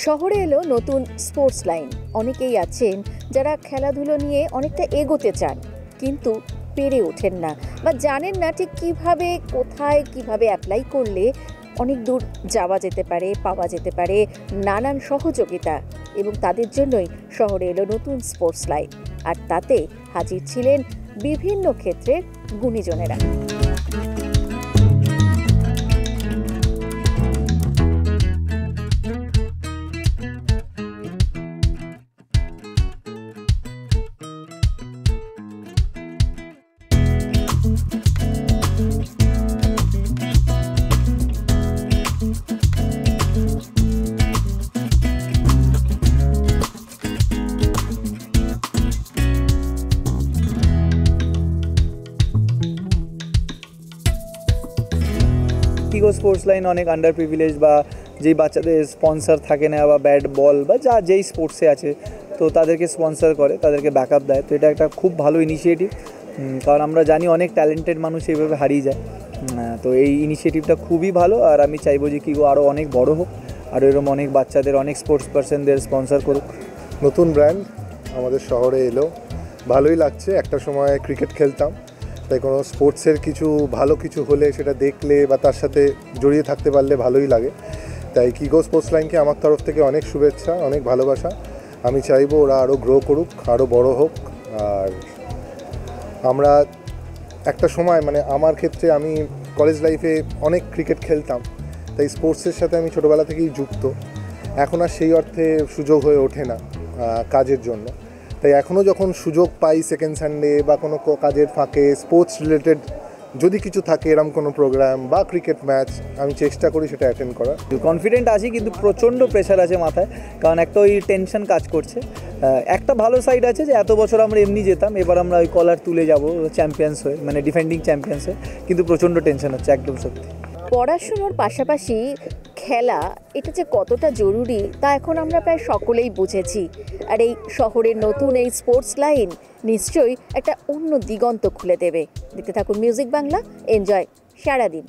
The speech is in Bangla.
শহরে এলো নতুন স্পোর্টস লাইন। অনেকেই আছেন যারা খেলাধুলো নিয়ে অনেকটা এগোতে চান, কিন্তু পেরে ওঠেন না বা জানেন না ঠিক কিভাবে, কোথায়, কিভাবে অ্যাপ্লাই করলে অনেক দূর যাওয়া যেতে পারে, পাওয়া যেতে পারে নানান সহযোগিতা। এবং তাদের জন্যই শহরে এলো নতুন স্পোর্টস লাইন, আর তাতে হাজির ছিলেন বিভিন্ন ক্ষেত্রের গুণীজনেরা। কিগো স্পোর্টস লাইন অনেক আন্ডার প্রিভিলেজ বা যেই বাচ্চাদের স্পন্সর থাকে না বা ব্যাট বল বা যেই স্পোর্টসে আছে, তো তাদেরকে স্পন্সর করে, তাদেরকে ব্যাকআপ দেয়। তো এটা একটা খুব ভালো ইনিশিয়েটিভ, কারণ আমরা জানি অনেক ট্যালেন্টেড মানুষ এইভাবে হারিয়ে যায়। তো এই ইনিশিয়েটিভটা খুবই ভালো, আর আমি চাইবো যে কিগো আরও অনেক বড় হোক, আর এরকম অনেক বাচ্চাদের, অনেক স্পোর্টস পার্সনদের স্পন্সর করুক। নতুন ব্র্যান্ড আমাদের শহরে এলো, ভালোই লাগছে। একটা সময় ক্রিকেট খেলতাম, তাই কোনো স্পোর্টসের কিছু ভালো কিছু হলে সেটা দেখলে বা তার সাথে জড়িয়ে থাকতে পারলে ভালোই লাগে। তাই কিগো স্পোর্টস লাইনকে আমার তরফ থেকে অনেক শুভেচ্ছা, অনেক ভালোবাসা। আমি চাইবো ওরা আরও গ্রো করুক, আরও বড় হোক। আর আমরা একটা সময়, আমার ক্ষেত্রে আমি কলেজ লাইফে অনেক ক্রিকেট খেলতাম, তাই স্পোর্টসের সাথে আমি ছোটোবেলা থেকেই যুক্ত। এখন আর সেই অর্থে সুযোগ হয়ে ওঠে না কাজের জন্য, তাই এখনও যখন সুযোগ পাই সেকেন্ড সানডে বা কোনো কাজের ফাঁকে স্পোর্টস রিলেটেড যদি কিছু থাকে, এরকম কোনো প্রোগ্রাম বা ক্রিকেট ম্যাচ, আমি চেষ্টা করি সেটা অ্যাটেন্ড করার। কনফিডেন্ট আছি, কিন্তু প্রচণ্ড প্রেশার আছে মাথায়, কারণ একটা ওই টেনশন কাজ করছে। একটা ভালো সাইড আছে যে এত বছর আমরা এমনি যেতাম, এবার আমরা ওই কলার তুলে যাব চ্যাম্পিয়ন্স হয়ে, ডিফেন্ডিং চ্যাম্পিয়ন্স হয়ে, কিন্তু প্রচণ্ড টেনশন হচ্ছে, একদম সত্যি। পড়াশুনোর পাশাপাশি খেলা এটা যে কতটা জরুরি তা এখন আমরা প্রায় সকলেই বুঝেছি। আর এই শহরের নতুন এই স্পোর্টস লাইন নিশ্চয়ই একটা অন্য দিগন্ত খুলে দেবে। দেখতে থাকুন মিউজিক বাংলা, এনজয় সারাদিন।